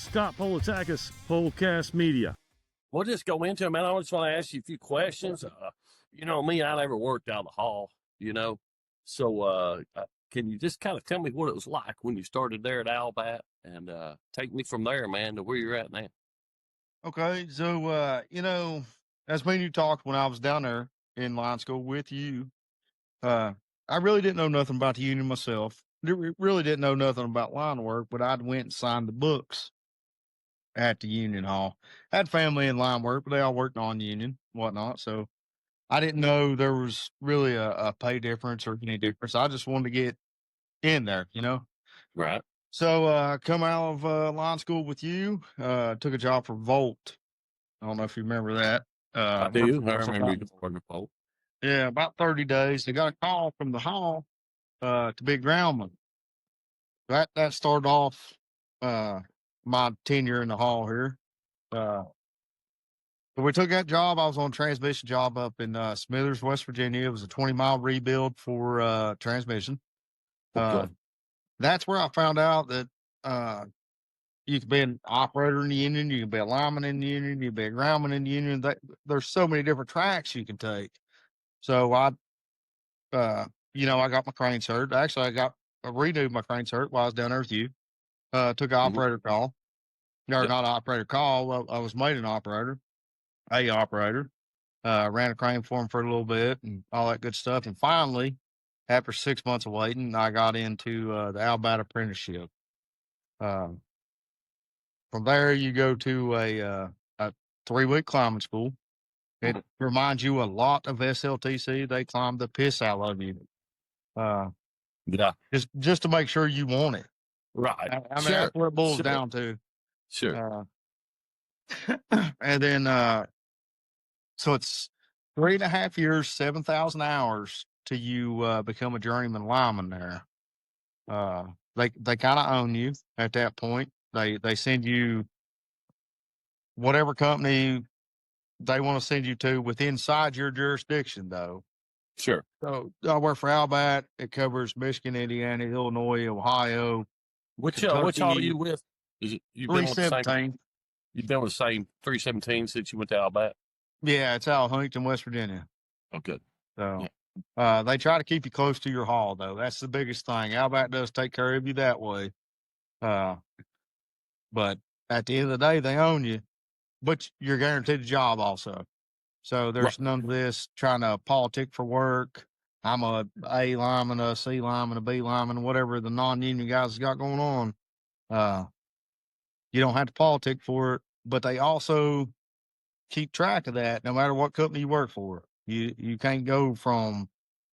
Scott Politakis, Polecast Media. We'll just go into it, man. I just want to ask you a few questions. You know me, I never worked out the hall, So can you just kind of tell me what it was like when you started there at Albat and take me from there, man, to where you're at now? Okay, so as me and you talked when I was down there in line school with you, I really didn't know nothing about the union myself. Really didn't know nothing about line work, but I'd went and signed the books at the union hall. I had family in line work, but they all worked non-union, whatnot. So I didn't know there was really a pay difference or any difference. I just wanted to get in there, Right. So come out of line school with you, took a job for Volt. I don't know if you remember that. I do. I remember you working for. Yeah, about 30 days. They got a call from the hall to be a groundman. That started off my tenure in the hall here. But we took that job. I was on a transmission job up in Smithers, West Virginia. It was a 20-mile rebuild for transmission. Okay. That's where I found out that you can be an operator in the union, you can be a lineman in the union, you can be a groundman in the union. There's so many different tracks you can take. So I got my crane cert. Actually, I renewed my crane cert while I was down there with you. Took an operator call. No, Yep. not an operator call. Well, I was made an operator, ran a crane for him for a little bit and all that good stuff. And finally, after 6 months of waiting, I got into the Albat apprenticeship. From there, you go to a 3-week climbing school. It reminds you a lot of SLTC. They climb the piss out of you. Yeah. Just to make sure you want it. Right. I mean, that's what it boils down to. Sure. And then, so it's 3.5 years, 7,000 hours till you become a journeyman lineman there. They kind of own you at that point. They send you whatever company they want to send you to inside your jurisdiction, though. Sure. So I work for Albat. It covers Michigan, Indiana, Illinois, Ohio. Which hall are you with? Is it you've been with the same? 317. You've been with the same 317 since you went to Albat? Yeah, it's out of Huntington, West Virginia. Oh, good. So they try to keep you close to your hall, though. That's the biggest thing. Albat does take care of you that way. But at the end of the day, they own you, but you're guaranteed a job also. So there's none of this trying to politic for work. I'm a lineman, a C lineman, a B lineman, whatever the non-union guys got going on. You don't have to politic for it, but they also keep track of that no matter what company you work for. You can't go from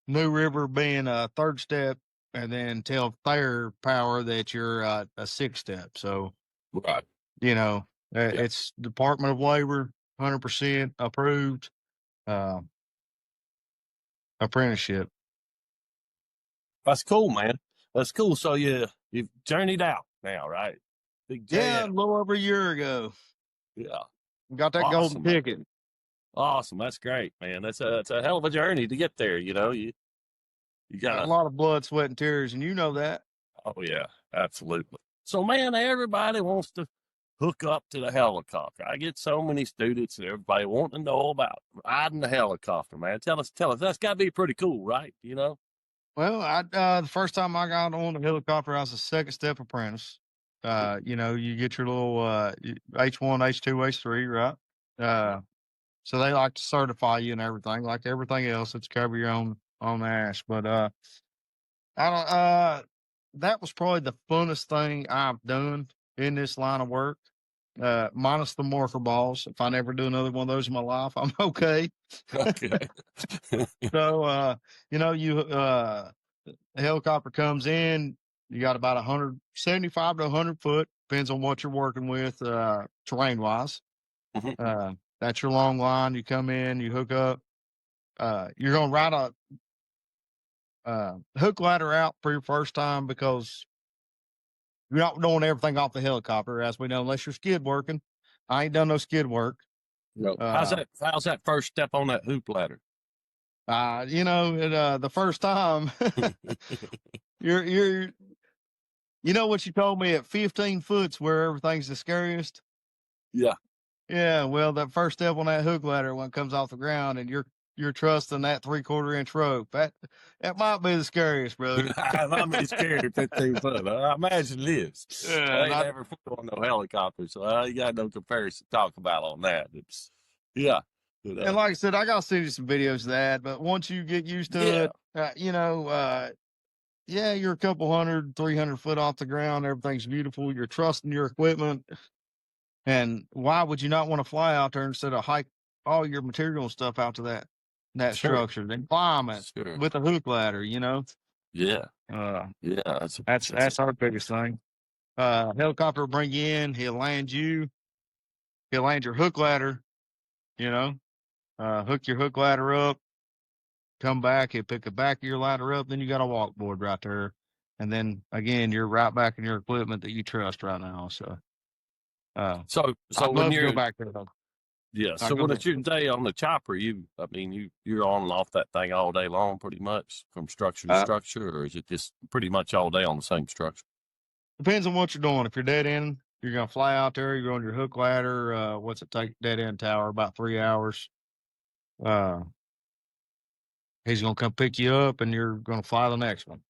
New River being a 3rd step and then tell Thayer Power that you're a 6th step. So, right. It's Department of Labor, 100% approved apprenticeship. That's cool, man. That's cool. So you've journeyed out now, right? Big J. Yeah, a little over a year ago. Yeah. Got that golden ticket. Awesome. That's great, man. That's a hell of a journey to get there. You got a lot of blood, sweat, and tears, and you know that. Oh yeah, absolutely. So man, everybody wants to hook up to the helicopter. I get so many students and everybody wanting to know about riding the helicopter, man. Tell us, that's gotta be pretty cool, right? Well, the first time I got on the helicopter, I was a 2nd step apprentice. You get your little H1, H2, H3, right? So they like to certify you and everything, like everything else. It's cover your own ass. But that was probably the funnest thing I've done in this line of work. Minus the morpher balls. If I never do another one of those in my life, I'm okay. Okay. So the helicopter comes in. You got about 175 to 100 foot, depends on what you're working with, terrain wise. Mm-hmm. That's your long line. You come in, you hook up. You're going to ride a hook ladder out for your first time because you're not doing everything off the helicopter, as we know, unless you're skid working. I ain't done no skid work. No. How's that first step on that hoop ladder? The first time you're You know what you told me at 15 foot's where everything's the scariest? Yeah. Yeah, well, that first step on that hook ladder when it comes off the ground and you're trusting that 3/4 inch rope. That might be the scariest, brother. I'm scared at 15 foot. I imagine it is. Yeah, I and ain't never flew on no helicopter, so I ain't got no comparison to talk about on that. It's, yeah. and like I said, I gotta send you some videos of that. But once you get used to Yeah. it, yeah, you're a couple 300 foot off the ground. Everything's beautiful. You're trusting your equipment. And why would you not want to fly out there instead of hike all your material and stuff out to that Sure. structure? Then climb it Sure. with a hook ladder, Yeah. Yeah. That's our biggest thing. Helicopter will bring you in, he'll land your hook ladder, hook your hook ladder up, come back, he'll pick the back of your ladder up, then you got a walk board right there. And then again, you're right back in your equipment that you trust right now. So So I'd when love to you're go back there though. yeah, so when it's your day on the chopper, you're on and off that thing all day long, pretty much from structure to structure, or is it just pretty much all day on the same structure? Depends on what you're doing. If you're dead end, you're gonna fly out there. You're on your hook ladder. What's it take? Dead end tower about 3 hours. He's gonna come pick you up, and you're gonna fly the next one.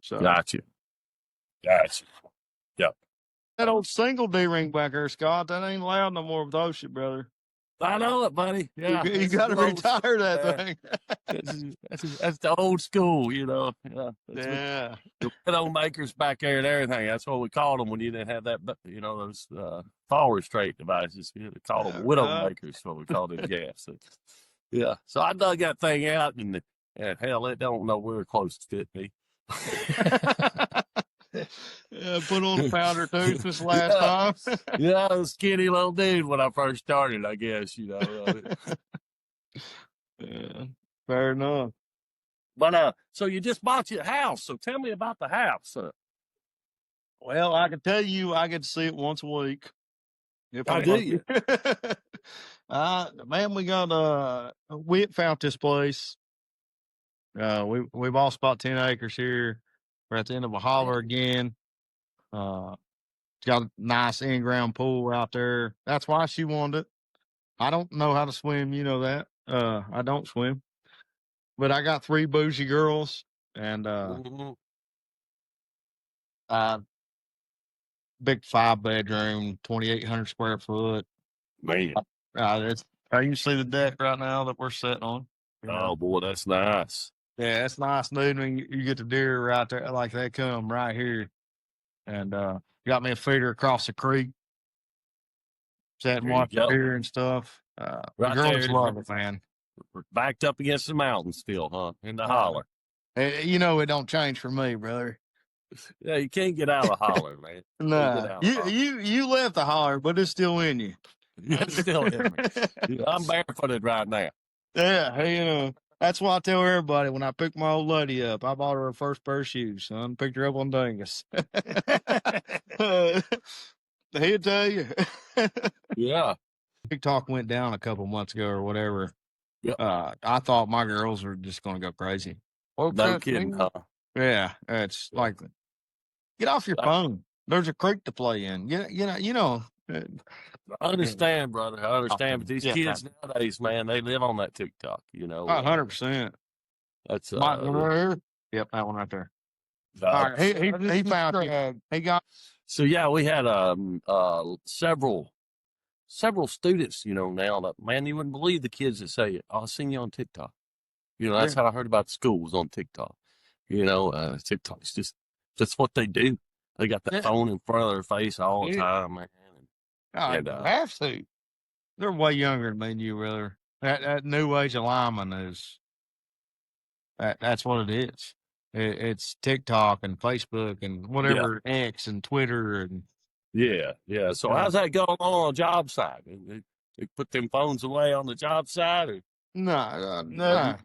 So Gotcha. Yep. that old single D ring back there, Scott, that ain't allowed no more with those shit, brother. I know it, buddy. Yeah, you got to retire that thing. That's the old school, Yeah. Yeah. The widow makers back there and everything. That's what we called them when you didn't have that, those fall restraint devices. We called them widow makers. What we called it. Yeah. So, yeah. So I dug that thing out, and hell, it don't know where close to fit me. Yeah, put on a powder tooth this last time. Yeah, I was a skinny little dude when I first started, I guess, Yeah, fair enough. But so you just bought your house. So tell me about the house. Well, I can tell you, I get to see it once a week. If I do you? Man, we found this place. We bought about 10 acres here. We're at the end of a holler again. It's got a nice in-ground pool out there. That's why she wanted it. I don't know how to swim, you know that. I don't swim. But I got 3 bougie girls and big 5-bedroom, 2,800 square foot. Man. You can see the deck right now that we're sitting on. Oh boy, that's nice. Yeah, it's nice, dude. When you get the deer right there, like they come right here, and got me a feeder across the creek. Sat and watched the deer and stuff. The girls love it, man. We're backed up against the mountain still, huh? In the holler. You know it don't change for me, brother. Yeah, you can't get out of the holler, man. No, you left the holler, but it's still in you. It's still in me. I'm barefooted right now. Yeah, that's why I tell everybody when I pick my old lady up, I bought her her first pair of shoes, son. Picked her up on Dingus. He'll tell you. Yeah. TikTok went down a couple months ago or whatever. Yeah. I thought my girls were just going to go crazy. No kidding, huh? Yeah, it's like, get off your phone. There's a creek to play in. I understand, brother. I understand. But these kids nowadays, man, they live on that TikTok, 100%. That's right here. Yep, that one right there. All right, he found it. He got. So yeah, we had several students, now that, man, you wouldn't believe the kids that say, "Oh, I seen you on TikTok." That's how I heard about the schools on TikTok. TikTok's that's what they do. They got that phone in front of their face all the time, man. Have to. They're way younger than me and you, brother. That new age of lineman is that's what it is. It's TikTok and Facebook and whatever, X and Twitter and yeah. So how's that going on the job side? They put them phones away on the job side, or no.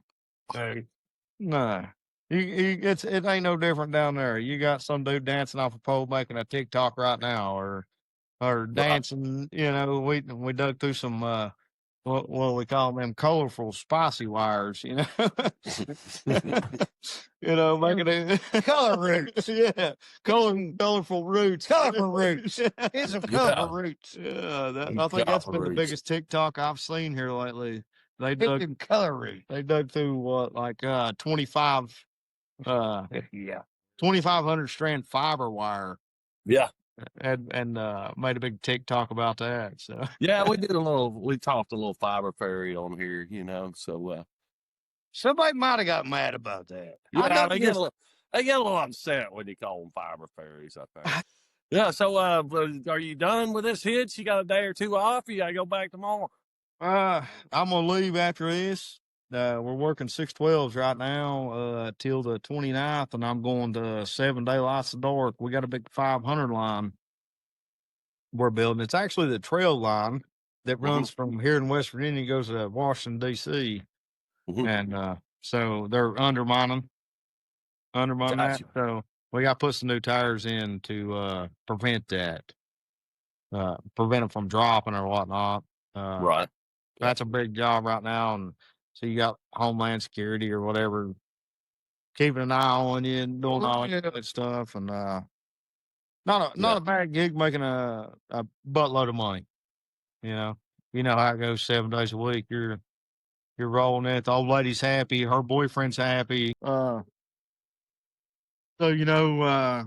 It ain't no different down there. You got some dude dancing off a pole making a TikTok right now, or dancing. We dug through some Well, we call them colorful, spicy wires, you know. Making it Color roots. yeah, colorful roots, Colorful roots. Here's some colorful roots. Yeah, I think that's been the biggest TikTok I've seen here lately. They Pick dug, them color roots. they dug through what, like 2,500 strand fiber wire, Yeah. and made a big TikTok about that. So Yeah, we talked a little fiber fairy on here, so Somebody might have got mad about that. yeah, they get a little upset when you call them fiber fairies, I think. Yeah, so are you done with this hitch? You got a day or two off? You gotta go back tomorrow? I'm gonna leave after this. We're working 612s right now till the 29th, and I'm going to 7 Day Lights of Dark. We got a big 500 line we're building. It's actually the trail line that runs from here in West Virginia, goes to Washington, D.C. And so they're undermining that. So we got to put some new tires in to prevent that, prevent them from dropping or whatnot. Right. That's a big job right now. And so you got Homeland Security or whatever keeping an eye on you and doing all that stuff. And not a bad gig, making a buttload of money. You know how it goes 7 days a week. You're rolling it. The old lady's happy. Her boyfriend's happy. So a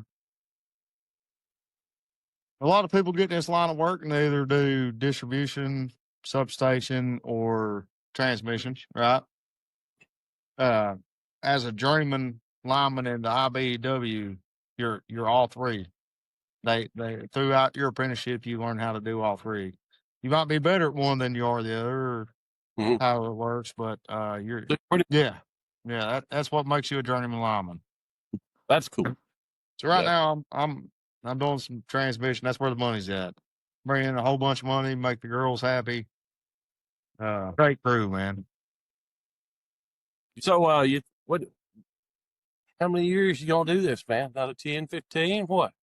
lot of people get in this line of work and they either do distribution, substation, or transmission, right? As a journeyman lineman in the IBEW, you're all three. They throughout your apprenticeship, you learn how to do all three. You might be better at one than you are the other, or how it works, but that's what makes you a journeyman lineman. That's cool. So right now I'm doing some transmission. That's where the money's at. Bring in a whole bunch of money, make the girls happy. Great crew, man. So how many years you gonna do this, man? Another 10, 15? What?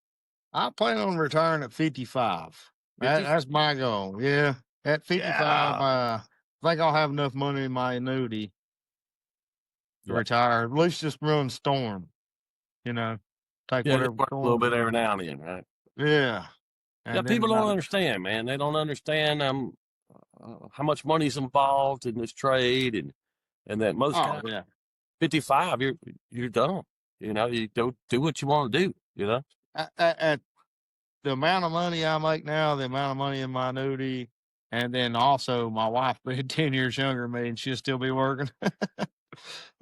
I plan on retiring at 55. That's my goal. Yeah. At 55, I think I'll have enough money in my annuity to retire. At least just run storm. Take whatever. Work a little bit every now and then, right? Yeah. And people don't understand, man. They don't understand how much money's involved in this trade, and that most 55, you're done. You don't do what you want to do. At the amount of money I make now, the amount of money in my annuity, and then also my wife being 10 years younger than me, and she'll still be working.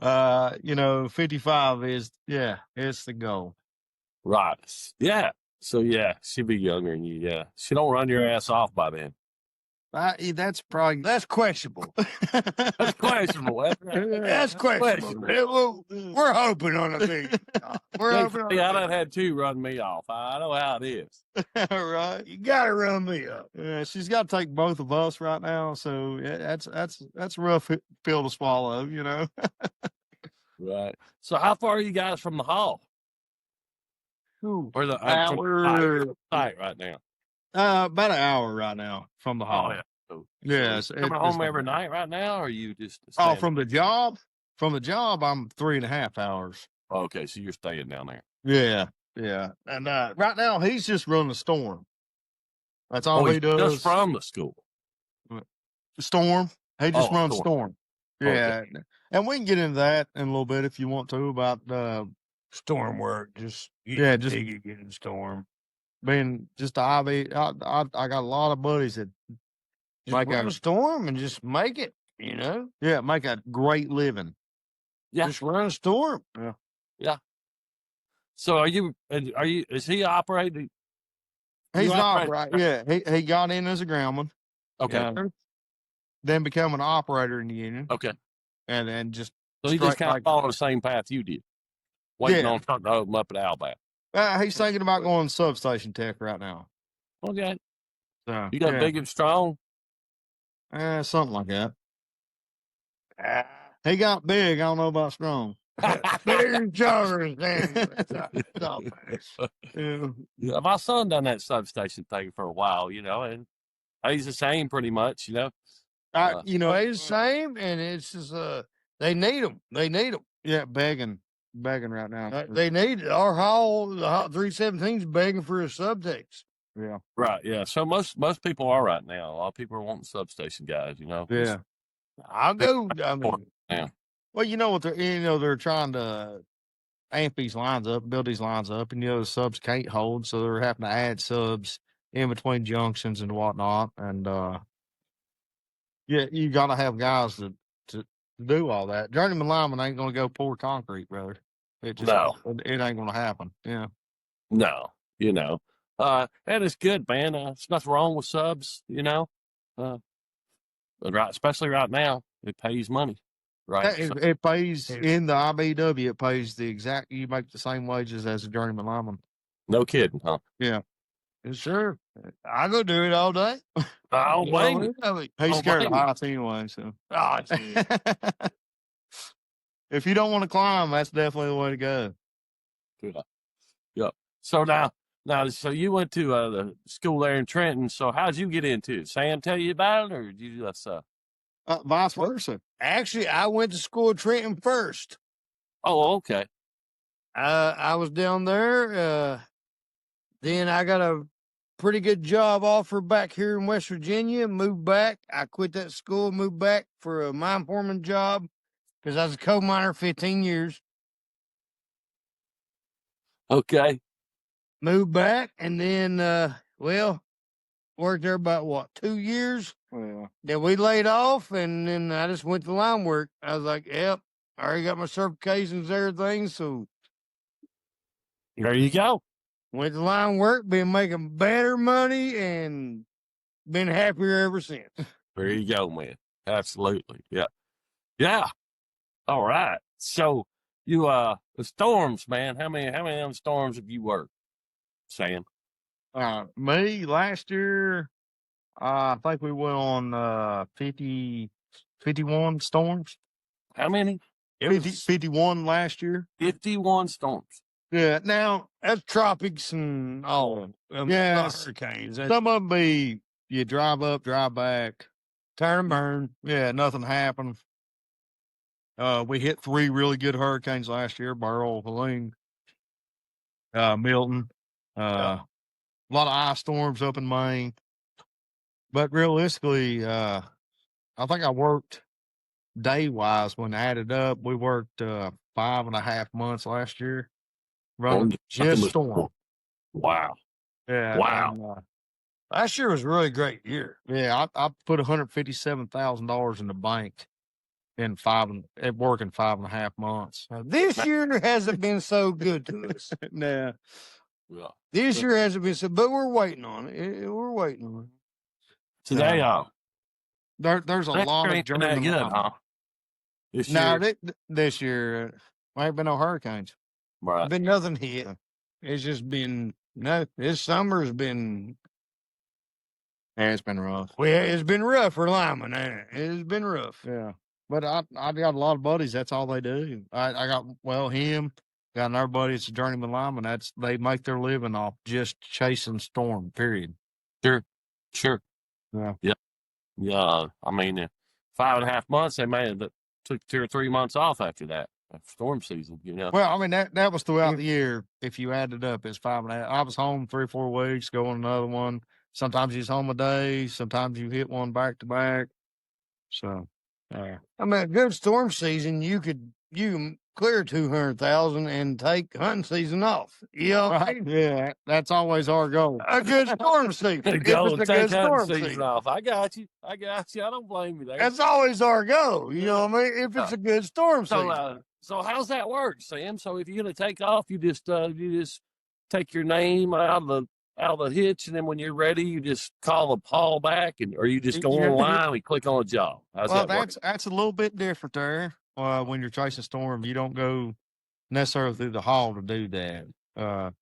55 is it's the goal. Right. Yeah. So she'll be younger than you. Yeah. She don't run your ass off by then. That's questionable. That's questionable. That's questionable. We're hoping on a thing. I done had two run me off. I know how it is. Right. You gotta run me up. Yeah, she's got to take both of us right now. So that's a rough pill to swallow, Right. So how far are you guys from the hall? Or the site right now? About an hour right now from the hall. Oh, yeah. So yes. Coming home every night right now, or are you just from the job? From the job, I'm 3.5 hours. Okay, so you're staying down there. Yeah. And right now, he's just running the storm. That's all he does. Just from the school. Storm. He just runs storm. Yeah. Okay. And we can get into that in a little bit if you want to about storm work. Just getting storm. Being just I got a lot of buddies that make a storm and just make it, Yeah, make a great living. Yeah. Just run a storm. Yeah. So is he operating? He's not right. Yeah. He got in as a groundman. Okay. Then become an operator in the union. Okay. And then just so he just kind of followed the same path you did. Waiting on something to open up at Albat. He's thinking about going substation tech right now. Okay. So you got big and strong? Something like that. He got big. I don't know about strong. Big and strong. Yeah, my son done that substation thing for a while, and he's the same pretty much, You know, Pay the same, and it's just they need them. They need them. yeah, begging right now. They need our hall. The hall 317's begging for a subtext. Yeah, Right. Yeah. So most people are right now. A lot of people are wanting substation guys. You know. yeah. I'll go. I mean, Yeah. Well, you know what they're trying to amp these lines up, build these lines up, and the subs can't hold, so they're having to add subs in between junctions and whatnot. And yeah, you got to have guys to do all that. Journeyman lineman ain't going to go pour concrete, brother. It just No. it ain't going to happen. Yeah. No. You know. And it's good, man. There's nothing wrong with subs. You know. But right, especially right now, it pays money. Right. It pays in the IBW. It pays the exact. You make the same wages as a journeyman lineman. No kidding, huh? Yeah. sure. I go do it all day. I don't blame you. He's Oh, scared of blame you. heights anyway. So. Oh, gee. If you don't want to climb, that's definitely the way to go. Yeah. So now, so you went to the school there in Trenton. So how'd you get into it? Sam tell you about it, or did you just? Vice versa. Actually, I went to school at Trenton first. Oh, okay. I was down there. Then I got a pretty good job offer back here in West Virginia. Moved back. I quit that school, moved back for a mine foreman job because I was a coal miner 15 years. Okay. Moved back and then, worked there about 2 years. Well, Then we laid off, and then I just went to line work. I was like, yep, I already got my certifications, everything. So There you go. went to line work, been making better money, and been happier ever since. There you go, man. Absolutely. Yeah. Yeah. All right. So you the storms, man. How many of them storms have you worked, Sam? me last year, I think we went on 51 storms. How many? 51 last year. 51 storms. Yeah. Now, That's tropics and all. Yeah, not hurricanes. That's some of them be you drive up, drive back. turn and burn. Yeah, nothing happened. We hit 3 really good hurricanes last year: Beryl, Helene, Milton. A lot of ice storms up in Maine. But realistically, I think I worked day wise when added up. We worked 5.5 months last year running just storm. Wow. Yeah. Wow. And, Last year was a really great year. yeah, I put $157,000 in the bank in working 5.5 months. Now, this year hasn't been so good to us. Nah. Yeah. This year hasn't been so, but we're waiting on it. We're waiting on it. Today, There's a lot of ain't been journeyman that good, linemen. huh? This No, year, this year there ain't been no hurricanes. right. Been nothing hit. It's just been this summer's been Yeah, it's been rough. it's been rough for linemen. It's been rough. Yeah, but I got a lot of buddies. That's all they do. I got him. Got another buddy. It's a journeyman lineman. They make their living off just chasing storm. Period. Sure. Yeah. Yeah. I mean, 5.5 months, they may have took 2 or 3 months off after that storm season, you know? Well, I mean that was throughout the year. If you added up, it's 5.5. I was home 3 or 4 weeks, going another one. Sometimes you's home a day. Sometimes you hit one back to back. So, I mean, a good storm season, you can clear 200,000 and take hunting season off. You know, right? Yeah, that's always our goal. a good storm season. If Go it's and a take good storm hunting season season. off. I got you. I don't blame you there. That's always our goal. You know what I mean? If it's a good storm season. So how's that work, Sam? So if you're gonna take off, you just take your name out of the hitch, and then when you're ready, you just call the Paul back, or you just go online and click on a job. How's that work? That's a little bit different there. When you're chasing storm, you don't go necessarily through the hall to do that.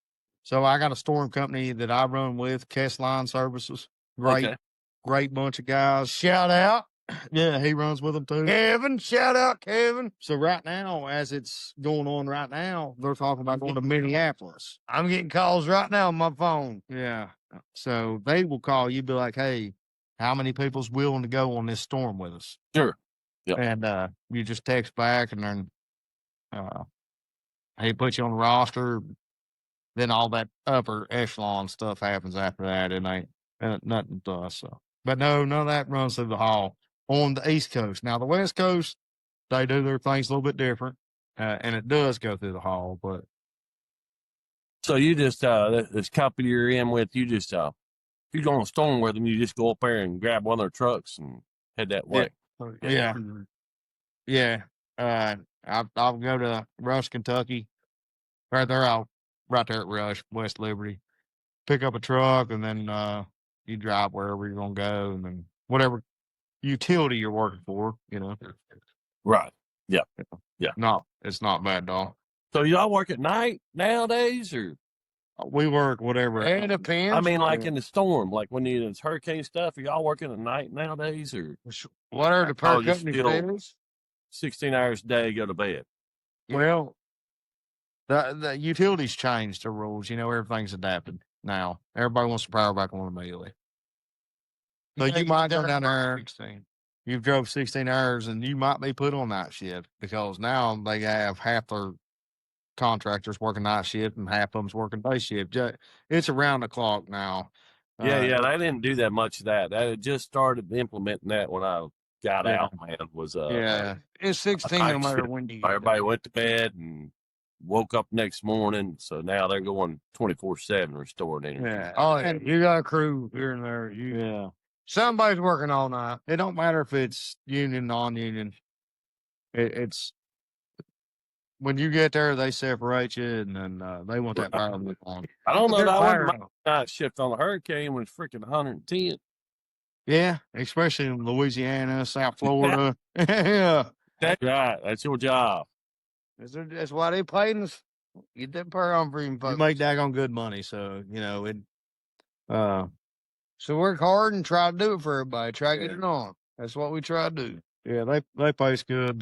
So I got a storm company that I run with, Kess Line Services. Great bunch of guys. Shout out. Yeah, he runs with them too. Kevin. Shout out, Kevin. So right now, as it's going on right now, they're talking about going to Minneapolis. I'm getting calls right now on my phone. Yeah. So they will call you, be like, hey, how many people's willing to go on this storm with us? Sure. Yep. And you just text back, and then he puts you on the roster. Then all that upper echelon stuff happens after that. It ain't nothing to us. So. But no, none of that runs through the hall on the East Coast. Now, the West Coast, they do their things a little bit different, and it does go through the hall. But So you just this company you're in with, you just if you go on a storm with them, you just go up there and grab one of their trucks and head that way. yeah. I'll go to Rush, Kentucky, right there right there at Rush, West Liberty, pick up a truck, and then you drive wherever you're gonna go, and then whatever utility you're working for, Right. Yeah. Yeah. No, it's not bad, dog. So y'all work at night nowadays, or we work whatever. It depends. I mean, like in the storm, like when it's hurricane stuff, are y'all working at night nowadays, or whatever the power you company still- says. 16 hours a day, go to bed? Well, the utilities changed the rules. Everything's adapted now. Everybody wants to power back on immediately. So you might go down there. 16. You've drove 16 hours, and you might be put on night shift because now they have half their contractors working night shift and half of them's working day shift. It's around the clock now. Yeah, they didn't do that much of that. That had just started implementing that when I got out, man. Was It's 16 no matter when you. Everybody went to bed and woke up next morning, so now they're going 24/7 restoring energy. Yeah. Oh, yeah. You got a crew here and there. Somebody's working all night. It don't matter if it's union, non-union. It's when you get there, they separate you, and then they want that power on. I don't know. They're I fired went night shift on a hurricane when it's freaking 110. Yeah, especially in Louisiana, South Florida. Yeah, That's right. That's your job. That's why they paid us. Get that power on for you you folks. make daggone good money, so it. So work hard and try to do it for everybody. Try to get it on. That's what we try to do. Yeah, they pay us good.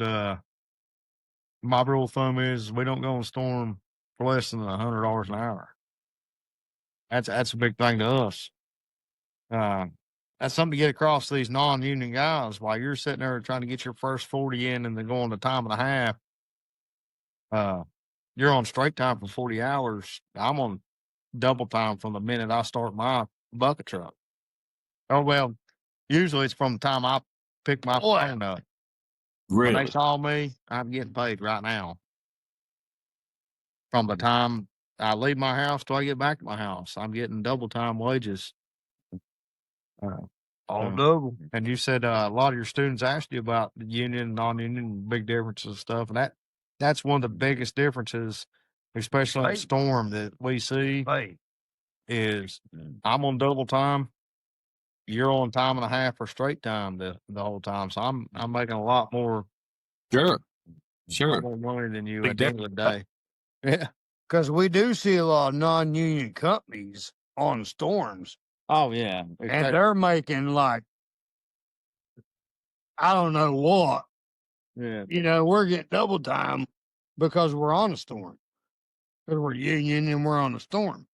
My rule of thumb is we don't go on storm for less than $100 an hour. That's a big thing to us. That's something to get across to these non-union guys while you're sitting there trying to get your first 40 in and then going to time and a half. You're on straight time for 40 hours. I'm on double time from the minute I start my bucket truck. Oh, well, usually it's from the time I pick my phone up. Really? When they call me, I'm getting paid right now. From the time I leave my house till I get back to my house, I'm getting double time wages. All double. And you said a lot of your students asked you about the union and non-union, big differences and stuff. And that's one of the biggest differences, especially in the storm that we see, is I'm on double time. You're on time and a half or straight time the whole time. So I'm making a lot more. Sure. More money than you at the end of the day. Yeah. Because we do see a lot of non-union companies on storms. Oh, yeah. And they're making like, I don't know what. Yeah. We're getting double time because we're on a storm. Because we're union and we're on a storm.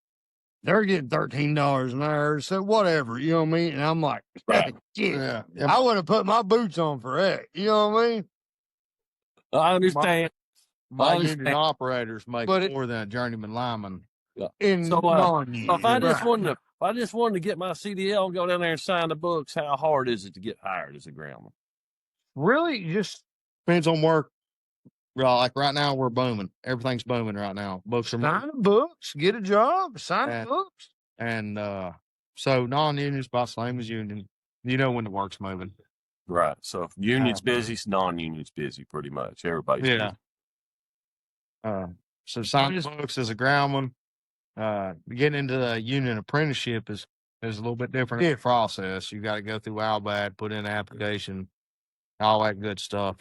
They're getting $13 an hour, so whatever, you know what I mean? And I'm like, Right. shit, Yeah. I would have put my boots on for that. You know what I mean? I understand. My understand. union operators make But more than a journeyman lineman. In So, non-union. So if I just right. wanted to get my CDL and go down there and sign the books, how hard is it to get hired as a groundman? Really, just Depends on work. Like right now, we're booming. Everything's booming right now. Books are sign the books, get a job, sign the And- books. and so non-union is about the same as union. You know when the work's moving. Right. So if union's busy, non-union's busy, pretty much. Everybody's Yeah. busy. So signing books as a groundman, getting into the union apprenticeship is a little bit different process. You got to go through Albad, put in an application, all that good stuff,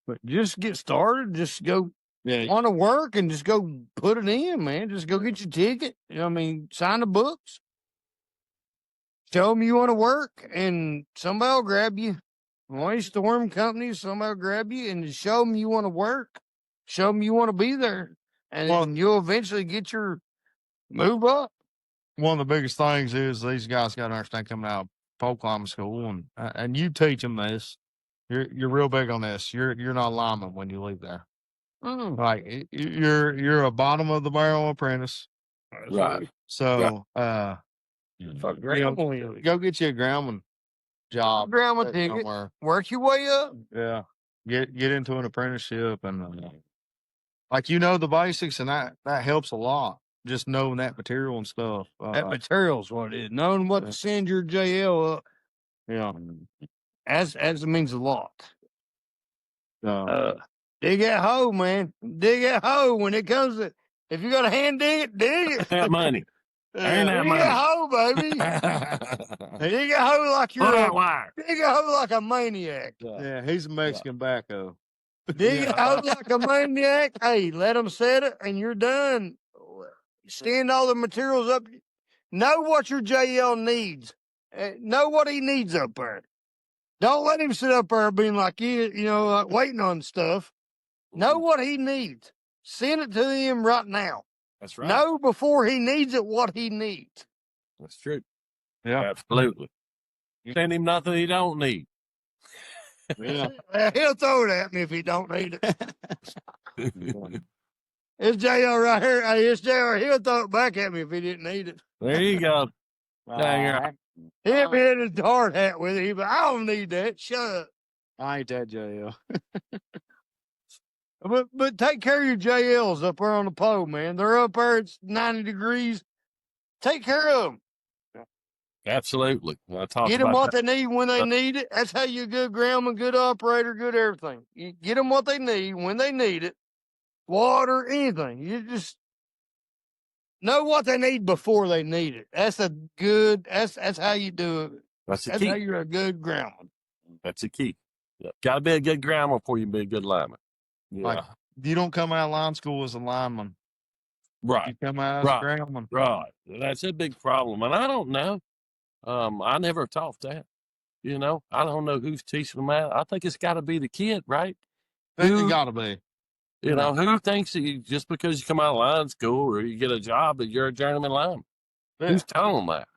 But just get started. Just go Yeah. want to work and just go put it in, man. Just go get your ticket. Sign the books. Show them you want to work, and somebody will grab you. One of these storm companies, somebody will grab you and just show them you want to work. Show them you want to be there, and then you'll eventually get your move up. One of the biggest things is these guys got to understand coming out of pole climbing school, and you teach them this. You're real big on this. You're not a lineman when you leave there. Mm. Like you're a bottom of the barrel apprentice. Right. So Fuck you know, grandma. go get you a groundman job Grandma ticket. somewhere. Work your way up. Yeah, get into an apprenticeship and like the basics, and that helps a lot. Just knowing that material and stuff. That material's what it is. Knowing what to send your JL up, Yeah. as it means a lot. So, Dig that hole, man. Dig that hole when it comes to. If you got a hand dig it, dig it. That money. Ain't that Dig money. that hole, baby. Dig that hole like you're Pull that a, wire. dig that hole like a maniac. yeah, he's a Mexican backhoe. Dig that hole like a maniac. Hey, let them set it, and you're done. Stand all the materials up. Know what your JL needs. Know what he needs up there. Don't let him sit up there being like like waiting on stuff. Know what he needs. Send it to him right now. That's right. Know before he needs it what he needs. That's true. Yeah. Absolutely. Send him nothing he don't need. Yeah. He'll throw it at me if he don't need it. It's JR right here. Hey, it's JR. He'll throw it back at me if he didn't need it. There you go. Dang right. He hit me in his hard hat with it. He but I don't need that. Shut up. I ain't that JL. But take care of your JLs up there on the pole, man. They're up there. It's 90 degrees. Take care of them. Absolutely. I talked Get them about what that. they need when they need it. That's how you a good groundman, good operator, good everything. You get them what they need when they need it. Water, anything. You just know what they need before they need it. That's how you do it. That's the That's how key. you're a good groundman. That's the key. Yeah. Got to be a good groundman before you can be a good lineman. Yeah. Like, you don't come out of line school as a lineman. Right. You come out as a groundman. Right. That's a big problem. And I don't know. I never taught that. I don't know who's teaching them that. I think it's got to be the kid, right? It got to be. Who thinks that just because you come out of line school or you get a job that you're a journeyman lineman? Yeah. Who's telling them that?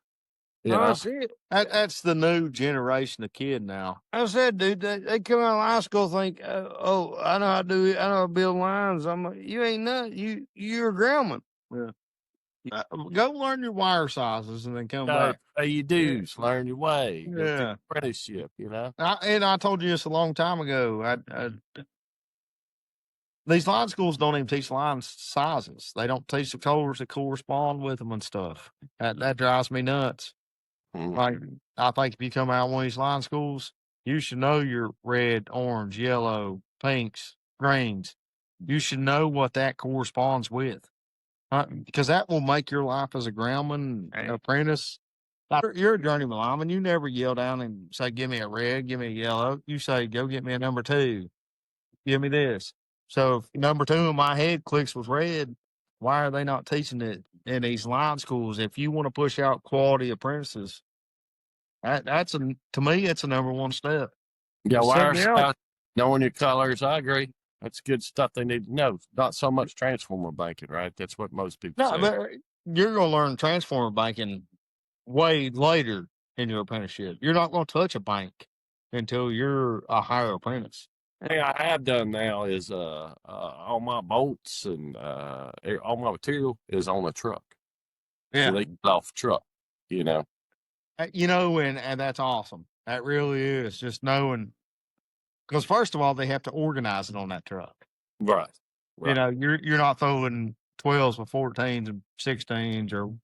That's it. That's the new generation of kid now. I said, dude, they come out of high school think, I know how to do it. I know how to build lines. I'm like, you ain't nothing. You're a groundman. Yeah. Go learn your wire sizes and then come back. Pay your dues, learn your way. Yeah. Apprenticeship, I told you this a long time ago. These line schools don't even teach line sizes. They don't teach the colors that correspond with them and stuff. That drives me nuts. Mhm. Like, I think if you come out of one of these line schools, you should know your red, orange, yellow, pinks, greens. You should know what that corresponds with. Because that will make your life as a groundman, apprentice. You're a journeyman lineman. You never yell down and say, give me a red, give me a yellow. You say, go get me a number 2. Give me this. So if number 2 in my head clicks with red, why are they not teaching it in these line schools? If you want to push out quality apprentices, to me, it's a number 1 step. Yeah, wire Something else. stuff, knowing your colors. I agree. That's good stuff they need to know. Not so much transformer banking, right? That's what most people No, say. but you're going to learn transformer banking way later in your apprenticeship. You're not going to touch a bank until you're a higher apprentice. Thing I have done now is all my bolts and all my material is on a truck. Yeah. So they get off the truck, And that's awesome. That really is just knowing. Because first of all, they have to organize it on that truck. Right. You're not throwing 12s with 14s and 16s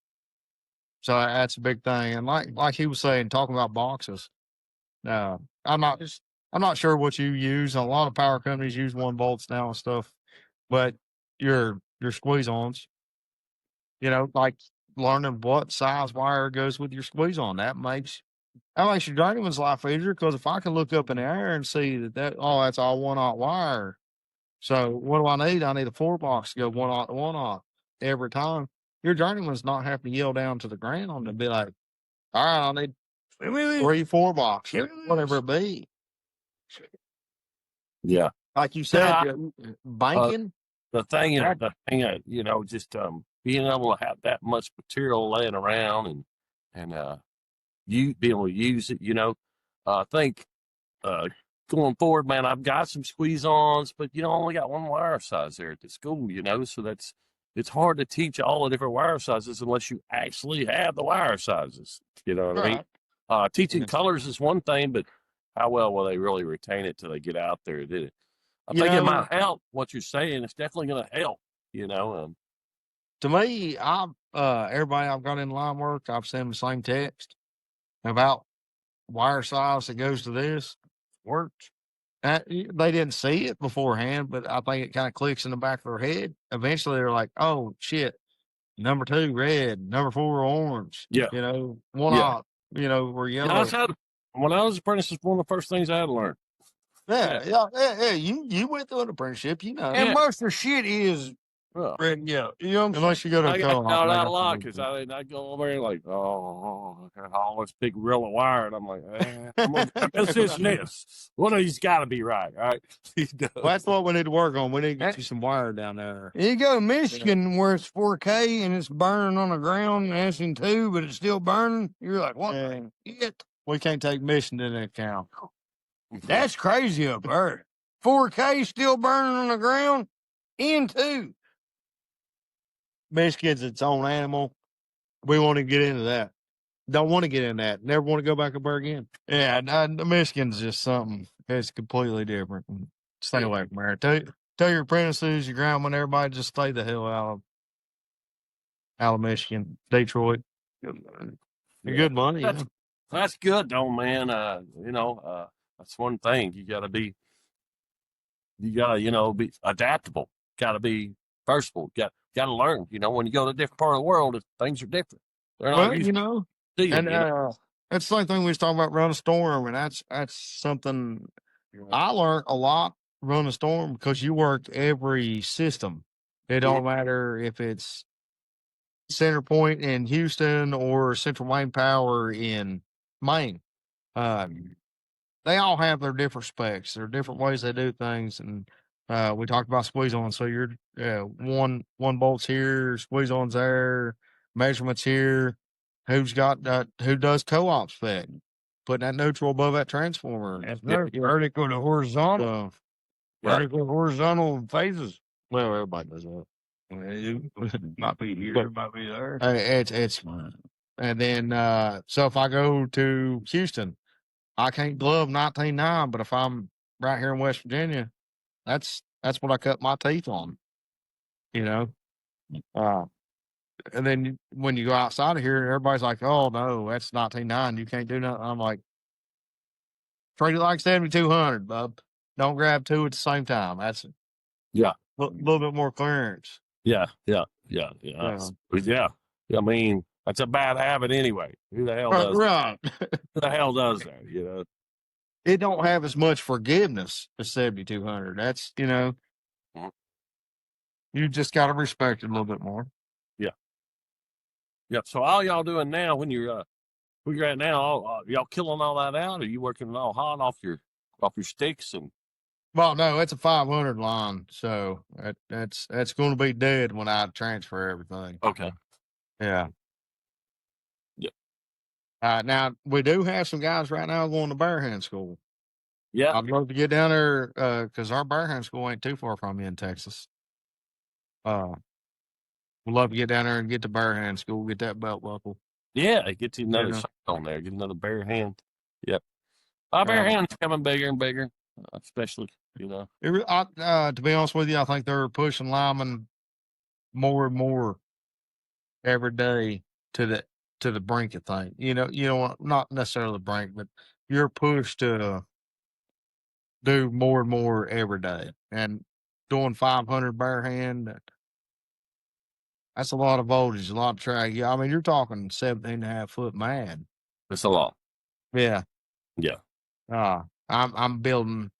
so that's a big thing. And like he was saying, talking about boxes. I'm not sure what you use. A lot of power companies use 1 volts now and stuff, but your squeeze-ons, like learning what size wire goes with your squeeze-on, that makes your journeyman's life easier. Because if I can look up in the air and see that's all 1/0 wire. So what do I need? I need a 4-box to go 1/0 to 1/0 every time. Your journeyman's not having to yell down to the ground and be like, all right, I need 3 4-box, whatever it be. Yeah. Like you said, banking. The thing, just being able to have that much material laying around and you be able to use it. I think going forward, man, I've got some squeeze-ons, but I only got one wire size there at the school. So it's hard to teach all the different wire sizes unless you actually have the wire sizes. You know what I mean? Teaching colors is one thing, but how well will they really retain it till they get out there? Did it? I think it might help. What you're saying, it's definitely going to help. To me, everybody I've got in line work, I've sent them the same text about wire size that goes to this works. They didn't see it beforehand, but I think it kind of clicks in the back of their head. Eventually, they're like, "Oh shit, number 2 red, number 4 orange." Yeah, one out. We're yellow. When I was apprentice, it's one of the first things I had to learn. Yeah. You went through an apprenticeship, And most of the shit is red and yellow. Unless you go to a co-op. Not a lot because I go over there like, all this big reel of wire, and I'm like, this and this. One of these got to be right? Well, that's what we need to work on. We need to get you some wire down there. You go to Michigan where it's 4K and it's burning on the ground and it's in 2, but it's still burning. You're like, what the shit? We can't take Michigan into account. That's crazy up there. 4K still burning on the ground in 2. Michigan's its own animal. We want to get into that. Don't want to get in that. Never want to go back up there again. Yeah, Michigan's just something. It's completely different. Stay away from there. Tell your apprentices, your grandma, everybody, just stay the hell out of Michigan, Detroit. Good money. That's good, though, man. That's one thing. You gotta be adaptable. Gotta be versatile. Got to learn. When you go to a different part of the world, things are different. They're not that's the same thing we was talking about running a storm, and that's something I learned a lot running a storm because you work every system. It don't matter if it's Center Point in Houston or Central Main Power in Maine. They all have their different specs. There are different ways they do things, and we talked about squeeze on. So you're one bolt's here, squeeze on's there, measurements here. Who does co-op spec? Putting that neutral above that transformer. That's vertical to horizontal. Vertical to horizontal phases. Well, everybody does that. It might be here, it might be there. It's and then so if I go to Houston, I can't glove 19.9, but if I'm right here in West Virginia, that's what I cut my teeth on. And then when you go outside of here, everybody's like, "Oh no, that's 19.9. You can't do nothing." I'm like, treat it like 7,200, bub. Don't grab 2 at the same time. That's a little bit more clearance. Yeah. I mean, that's a bad habit anyway. Who the hell does right? Who the hell does that? It don't have as much forgiveness as 7,200. That's you just got to respect it a little bit more. Yeah. So all y'all doing now when you're where you're at now? Y'all killing all that out? Or are you working it all hot off your sticks and? Well, no, it's a 500 line, so that's going to be dead when I transfer everything. Okay. Yeah. Yep. Now we do have some guys right now going to bear hand school. Yeah. I'd love to get down there because our bear hand school ain't too far from me in Texas. We'd love to get down there and get to bear hand school, get that belt buckle. Yeah, get you another shot on there, get another bear hand. Yep. My bear hand's coming bigger and bigger, especially, to be honest with you, I think they're pushing linemen more and more every day to the brink of thing. Not necessarily the brink, but you're pushed to do more and more every day. And doing 500 bare hand, that's a lot of voltage, a lot of drag. Yeah, I mean, you're talking 17.5 foot mad. That's a lot. Yeah. Yeah. I'm building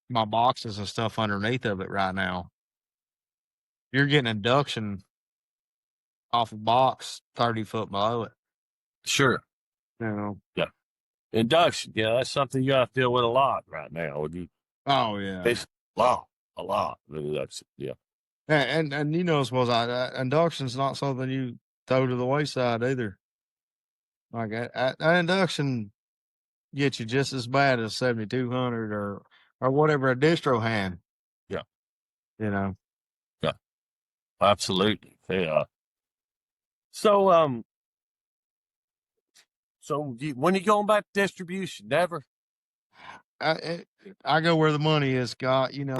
my boxes and stuff underneath of it right now. You're getting induction off a box 30 foot below it. Sure. Yeah. Induction. Yeah, that's something you got to deal with a lot right now. Oh yeah. It's a lot. Induction. Yeah. And as well as induction's not something you throw to the wayside either. Like an induction gets you just as bad as 7,200 or whatever a distro hand. Yeah. You know. Yeah. Absolutely. Yeah. So when are you going back to distribution? Never. I go where the money is, Scott. You know,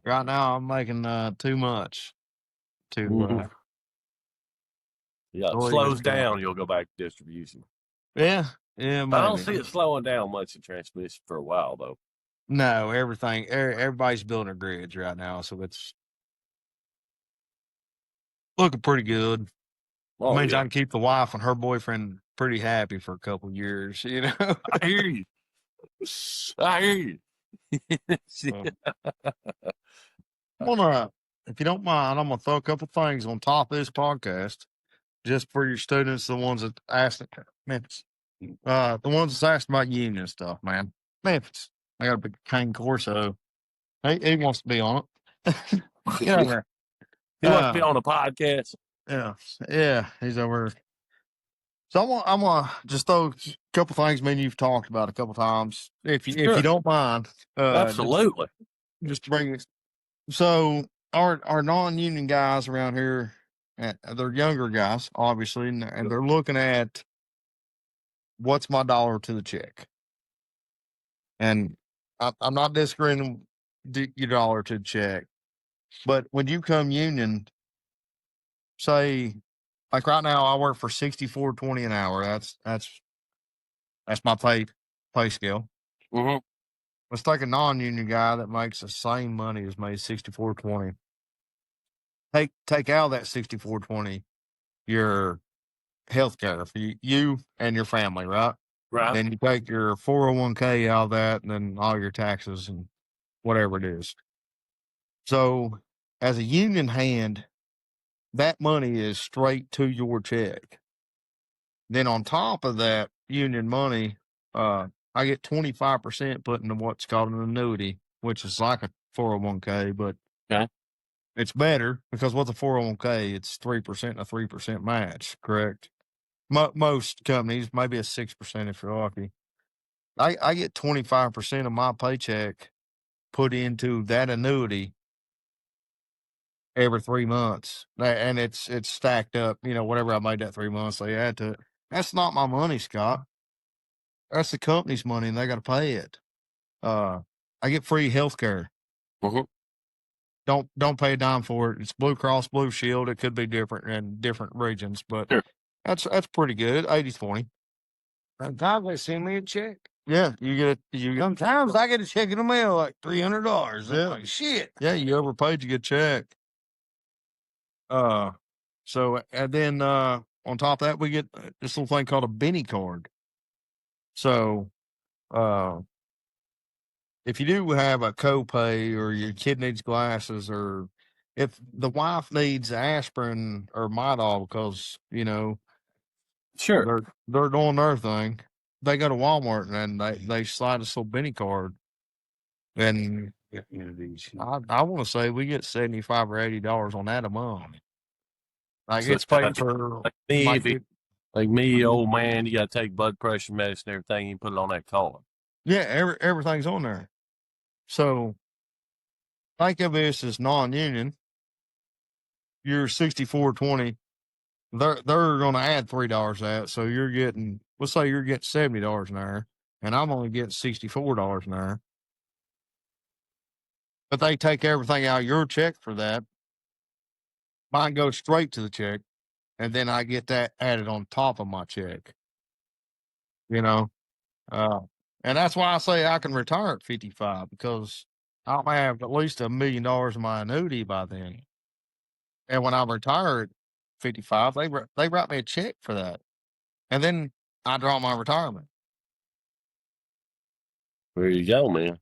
right now I'm making too much to Mhm. Yeah, it go slows even go. down, you'll go back to distribution. Yeah, I don't maybe. see it slowing down much in transmission for a while though. No, everybody's building their grids right now, so it's looking pretty good. Oh Means I yeah. can keep the wife and her boyfriend pretty happy for a couple years, you know. I hear you. I hear you. So, I'm gonna, if you don't mind, I'm gonna throw a couple things on top of this podcast just for your students, the ones that asked Memphis. The ones that's asked about union stuff, man. Memphis. I got a big cane Corso. He wants to be on it. Get over there. He wants to be on a podcast. Yeah, he's over. So I'm gonna just throw a couple things, man. You've talked about a couple times, if you Sure. don't mind. Absolutely. Just to bring it. So our non-union guys around here, they're younger guys, obviously, and they're looking at what's my dollar to the check. And I'm not disagreeing your dollar to the check, but when you come union, say like right now, I work for $64.20 an hour. That's my pay scale. Mm-hmm. Let's take a non-union guy that makes the same money as me, $64.20. Take out that $64.20 your health care for you and your family, right? Right. Then you take your 401k out of that, and then all your taxes and whatever it is. So, as a union hand, that money is straight to your check. Then on top of that union money, I get 25% put into what's called an annuity, which is like a 401k, but Okay. it's better because what's a 401k? It's 3% and a 3% match, correct? Most companies, maybe a 6% if you're lucky. I get 25% of my paycheck put into that annuity every 3 months. And it's stacked up, whatever I made that 3 months, they add to it. That's not my money, Scott. That's the company's money, and they got to pay it. I get free health care. Mm-hmm. Don't pay a dime for it. It's Blue Cross Blue Shield. It could be different in different regions, but Sure. that's pretty good. 80/20. Sometimes they send me a check. Yeah, you get it. Sometimes I get a check in the mail like $300. Yeah. I'm like, shit. Yeah, you overpaid, you get a check. So and then on top of that, we get this little thing called a Benny card. So if you do have a copay or your kid needs glasses, or if the wife needs aspirin or Midol because Sure. they're doing their thing, they go to Walmart and they slide this little Benny card, and I want to say we get $75 or $80 on that a month. Like So it's paid for like me, my if you- kid. like me, old man, you got to take blood pressure medicine and everything. You put it on that card. Yeah, everything's on there. So think of this as non-union. You're 64.20. They're going to add $3 to that, so you're getting. Let's say you're getting $70 an hour, and I'm only getting $64 an hour. But they take everything out of your check for that. Mine goes straight to the check, and then I get that added on top of my check. And that's why I say I can retire at 55 because I'll have at least $1 million in my annuity by then. And when I retire at 55, they write me a check for that, and then I draw my retirement. There you go, man.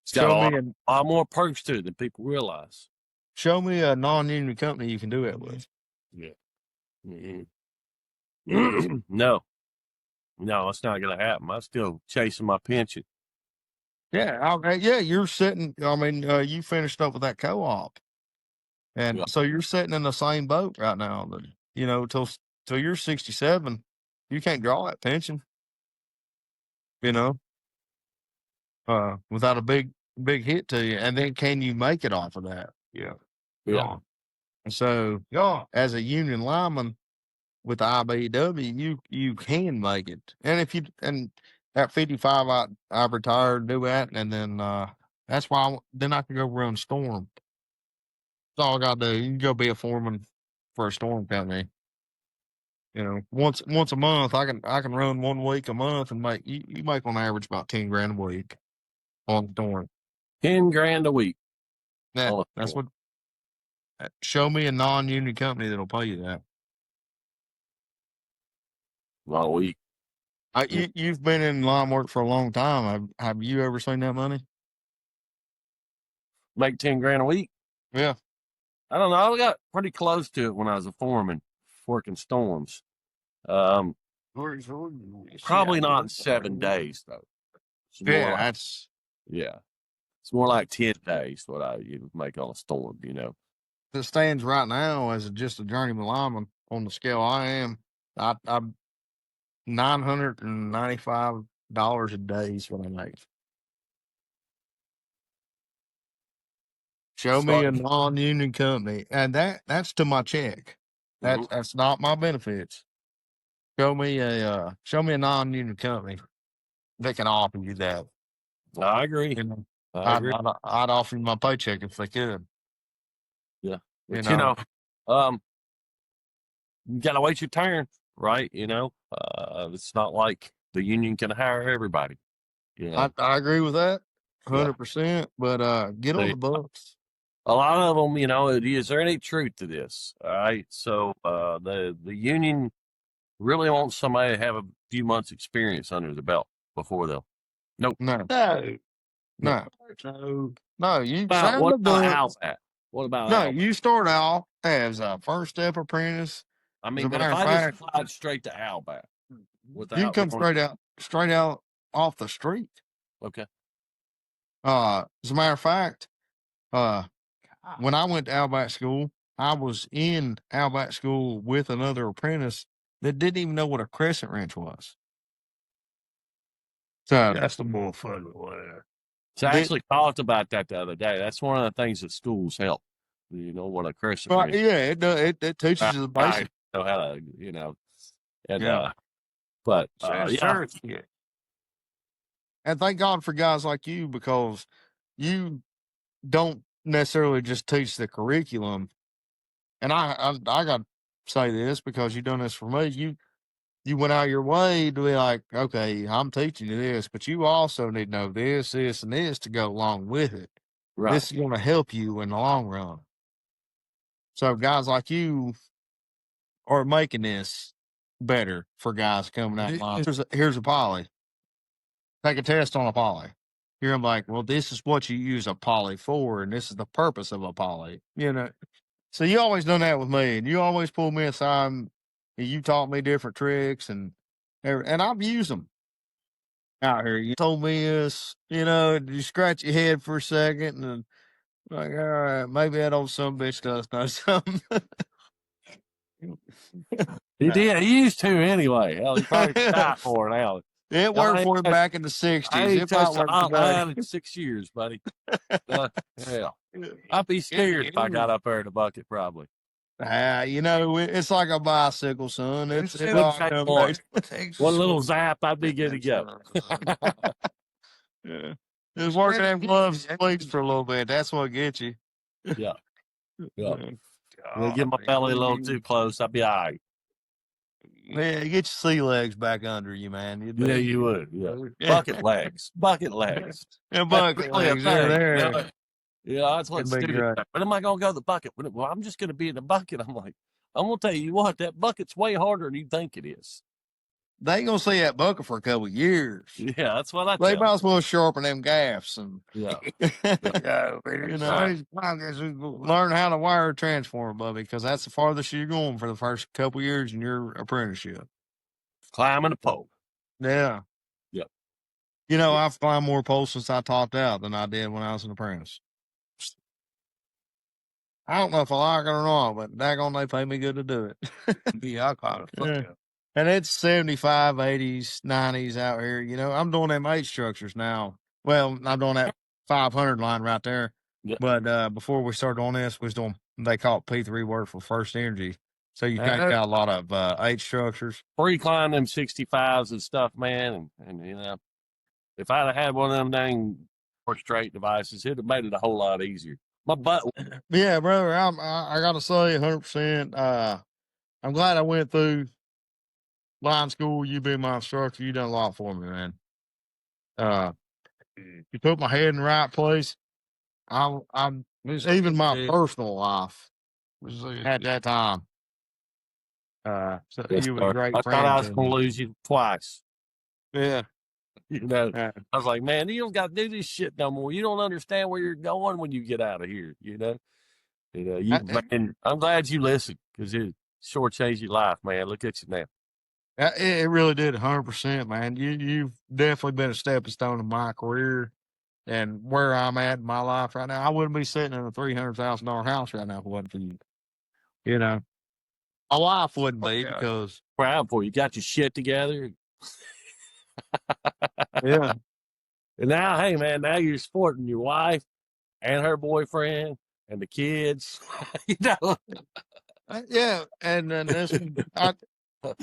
It's got a lot more perks to it than people realize. Show me a non-union company you can do it with. Yeah. Mm-hmm. No, it's not going to happen. I'm still chasing my pension. Yeah, you're sitting. I mean, you finished up with that co-op, and Yeah. so you're sitting in the same boat right now. Till till you're 67, you can't draw that pension. You know, without a big hit to you, and then can you make it off of that? Yeah. And so, as a union lineman with the IBEW, you can make it. And if you and at 55, I retired, do that, and then that's why then I can go run storm. That's all I got to do. You can go be a foreman for a storm company. You know, once a month, I can run 1 week a month and make you make on average about 10 grand a week on storm. 10 grand a week. Yeah, that's what. Show me a non-union company that'll pay you that. A week. You've been in line work for a long time. Have you ever seen that money? Make 10 grand a week? Yeah. I don't know. I got pretty close to it when I was a foreman working storms. Probably not in 7 days though. It's more like 10 days what I would make on a storm, you know. It stands right now as just a journeyman lineman on the scale I am. I'm $995 a day is what I make. Show me a non-union company, and that's to my check. That's not my benefits. Show me a non-union company that can offer you that. I agree. You know, I agree. I'd offer you my paycheck if they could. Yeah. But, you know, you gotta wait your turn, right? You know, it's not like the union can hire everybody. You know? I agree with that 100%, but get on the books. A lot of them, you know, is there any truth to this? All right. So the union really wants somebody to have a few months experience under the belt before they'll. Nope. No. You what about Al? What about no? Al? You start out as a first step apprentice. I mean, but if I just applied straight to Albat, you can come straight out off the street. Okay. As a matter of fact, when I went to Albat school, I was in Albat school with another apprentice that didn't even know what a crescent wrench was. So that's the more fun one. So I actually talked about that the other day. That's one of the things that schools help. You know what a crescent wrench. Yeah, it teaches you the basics. Know how to, you know, and but and thank God for guys like you, because you don't necessarily just teach the curriculum. And I got to say this because you've done this for me. You went out your way to be like, okay, I'm teaching you this, but you also need to know this, and this to go along with it. Right. This is going to help you in the long run. So guys like you are making this better for guys coming out. Here's a poly. Take a test on a poly. You're like, well, this is what you use a poly for, and this is the purpose of a poly. You know, so you always done that with me, and you always pull me aside, and you taught me different tricks, and I've used them out here. You told me this, you know, you scratch your head for a second, and like, all right, maybe that old son of a bitch does know something. He did. He used to anyway. Hell, he probably died for it now. It worked for him back in the 60s. It might work today. In 6 years, buddy. Hell, I'd be scared if I got up there in the bucket, probably. You know, it's like a bicycle, son. It's one little zap, I'd be good to go. Yeah. Just working them gloves and cleats for a little bit. That's what gets you. Yeah. Get my belly a little too close, I'd be all right. Yeah, get your sea legs back under you, man. Yeah, you would. Yeah. Bucket legs. Bucket legs. And bucket legs are there. Yeah, that's what's stupid. But am I going to go to the bucket? Well, I'm just going to be in the bucket. I'm like, I'm going to tell you what, that bucket's way harder than you think it is. They ain't going to see that bucket for a couple of years. Yeah, that's what I They might as well sharpen them gaffs. And yeah. You know, learn how to wire a transformer, Bubby, because that's the farthest you're going for the first couple of years in your apprenticeship. Climbing a pole. Yeah. Yep. You know, I've climbed more poles since I topped out than I did when I was an apprentice. I don't know if I like it or not, but daggone, they pay me good to do it. Yeah, I call it. Fuck Yeah. yeah. And it's 75, 80s, 90s out here. You know, I'm doing them 8 structures now. Well, I'm doing that 500 line right there. Yeah. But before we started on this, we was doing, they call it P3 work for First Energy. So you can't got a lot of 8 structures. Free climb them 65s and stuff, man. And you know, if I'd have had one of them dang four straight devices, it'd have made it a whole lot easier. My butt. Yeah, brother, I got to say 100%. I'm glad I went through line school. You been my instructor. You done a lot for me, man. You put my head in the right place. I'm even my personal life at that time. So Yes, you was sir. a great I thought friend I was to going me. to lose you twice. Yeah. You know, Yeah. I was like, man, you don't got to do this shit no more. You don't understand where you're going when you get out of here. You know, man, I'm glad you listened because it shortchanged your life, man. Look at you now. It really did 100%, man. You've definitely been a stepping stone in my career and where I'm at in my life right now. I wouldn't be sitting in a $300,000 house right now if it wasn't for you. You know, my life wouldn't be because Proud for you. Got your shit together. yeah, And now, hey, man, now you're supporting your wife and her boyfriend and the kids. You know, yeah. And then this, I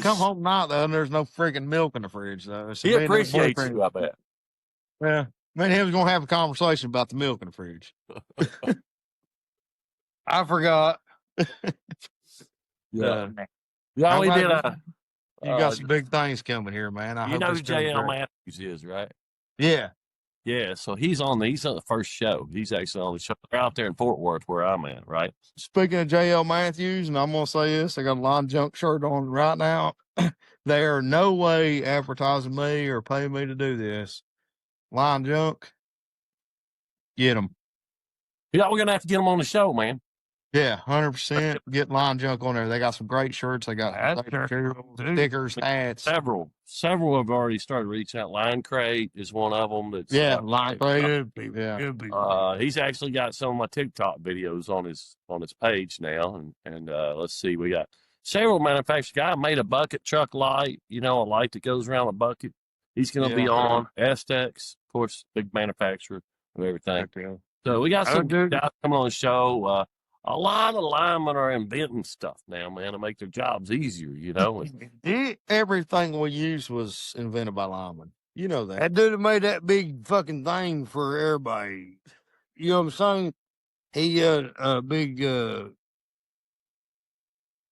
come home tonight though, and there's no freaking milk in the fridge though. So he me and his appreciates boyfriend, you, I bet. yeah, me and him was gonna have a conversation about the milk in the fridge. I forgot. Yeah. Uh, Yeah, I'm we glad did you got some big things coming here, man. I you hope know it's who going J.L. great. Matthews is, right? Yeah. Yeah, so he's on the first show. He's actually on the show. They're out there in Fort Worth where I'm at, right? Speaking of J.L. Matthews, and I'm gonna say this, I got a line junk shirt on right now. They are no way advertising me or paying me to do this. Line junk, get them. Yeah, we're gonna have to get him on the show, man. Yeah, 100%. Get line junk on there. They got some great shirts. They got stickers, hats. Several have already started reaching out. Line Crate is one of them. That's Yeah, line crate. Yeah. he's actually got some of my TikTok videos on his page now, and let's see, we got several manufacturers. Guy made a bucket truck light, a light that goes around a bucket. He's gonna be on Estex, of course, big manufacturer of everything. So we got some guys coming on the show. A lot of linemen are inventing stuff now, man, to make their jobs easier, Everything we used was invented by linemen. You know that. That dude that made that big fucking thing for everybody. You know what I'm saying? He a big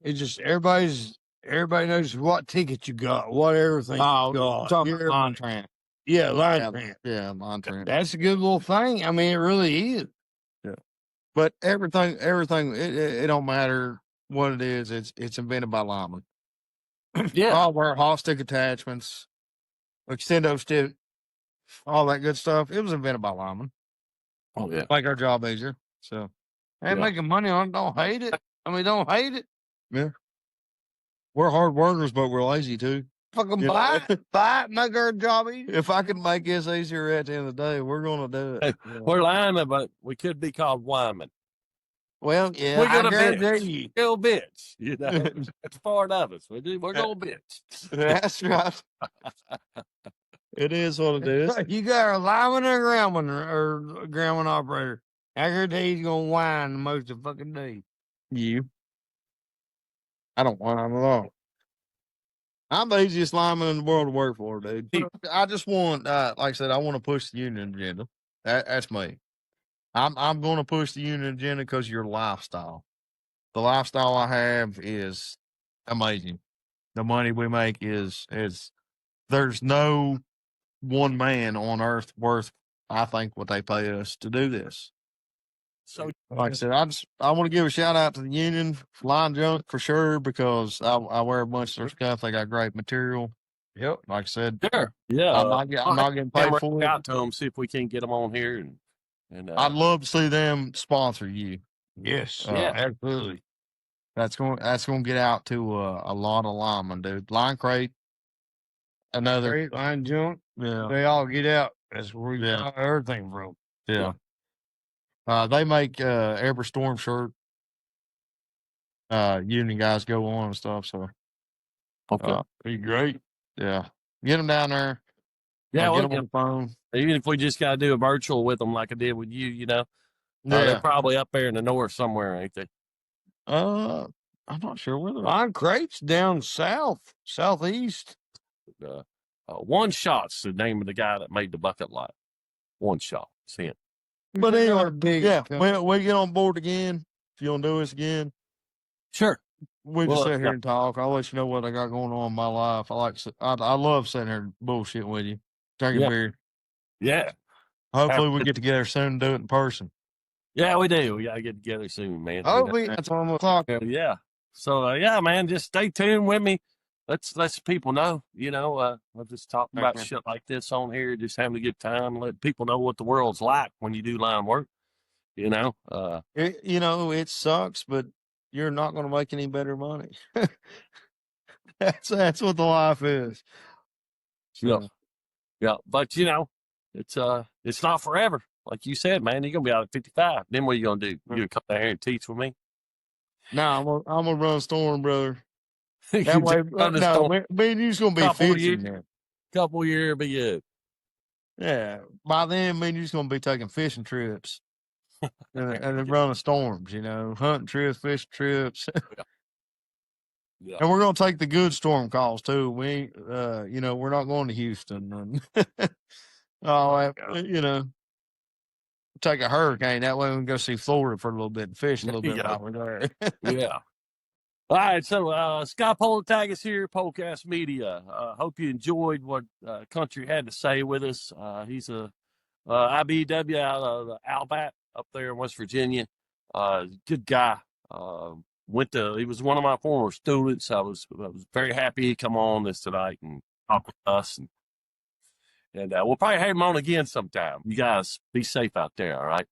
it's just everybody knows what ticket you got, what everything you got. Line tran. Yeah, line tran. Yeah, line tran. That's a good little thing. I mean, it really is. Yeah. But everything, it don't matter what it is. It's invented by linemen. Yeah. All of our hot stick attachments, extendo stick, all that good stuff. It was invented by linemen. Oh yeah. Make our job easier. So And making money on it, don't hate it. I mean, don't hate it. yeah. We're hard workers, but we're lazy too. Fucking buy it, make our job easier. If I can make this easier at the end of the day, we're gonna do it. We're linemen, but we could be called winemen. Well, yeah, We're gonna bitch. Go bitch. That's part of us. We're gonna bitch. That's right. It is what it is. You got a lineman or a groundman or a groundman operator. I guarantee he's gonna whine most of the fucking day. You. I don't whine at all. I'm the easiest lineman in the world to work for, dude. I just want, like I said, I want to push the union agenda. That's me. I'm going to push the union agenda because of your lifestyle. The lifestyle I have is amazing. The money we make is there's no one man on earth worth, I think, what they pay us to do this. So, like I said, I want to give a shout out to the union, line junk for sure, because I wear a bunch of their stuff. They got great material. Yep. Like I said, sure. Yeah. I'm not getting paid for it. Out to them, see if we can get them on here, and I'd love to see them sponsor you. Yes. Yeah. Absolutely. That's going to get out to a lot of linemen, dude. Line crate, another Great line junk. Yeah. They all get out. That's where we got everything from. Yeah. They make every storm shirt union guys go on and stuff. So Okay. be great. Yeah, get them down there. Yeah, Get well, them on the phone. even if we just got to do a virtual with them like I did with you, you know, they're Yeah. probably up there in the north somewhere, ain't they? I'm not sure where they're at. Mine crates down southeast. One Shot's the name of the guy that made the bucket lot. One Shot. See it. But They're anyway, not big. yeah, we get on board again. If you want to do this again, Sure. we Well, just sit here and talk. I'll let you know what I got going on in my life. I love sitting here and bullshitting with you, drinking beer. Yeah. Hopefully, we get together soon and do it in person. Yeah, we do. We got to get together soon, man. That's 1 o'clock. Yeah. So, yeah, man, just stay tuned with me. Let's people know, you know, I'll just talk about shit like this on here, just having a good time, let people know what the world's like when you do line work, you know. It sucks, but you're not going to make any better money. That's what the life is. So. Yeah. But, you know, it's not forever. Like you said, man, you're going to be out at 55. Then what are you going to do? You going to come down here and teach with me? No, I'm going to run storm, brother. That way, me and you's gonna be fishing there. Couple years, be good. Yeah, by then, me and you's gonna be taking fishing trips and running storms. You know, hunting trips, fishing trips, Yeah. and we're gonna take the good storm calls too. We ain't, we're not going to Houston and all that. You know, take a hurricane. That way we can go see Florida for a little bit and fish a little bit while we're there. Yeah. All right, so Scott Politagus here, Polecast Media. Hope you enjoyed what Country had to say with us. He's a IBW out of Albat up there in West Virginia. Good guy. He was one of my former students. I was very happy he come on this tonight and talk with us. And we'll probably have him on again sometime. You guys be safe out there, all right?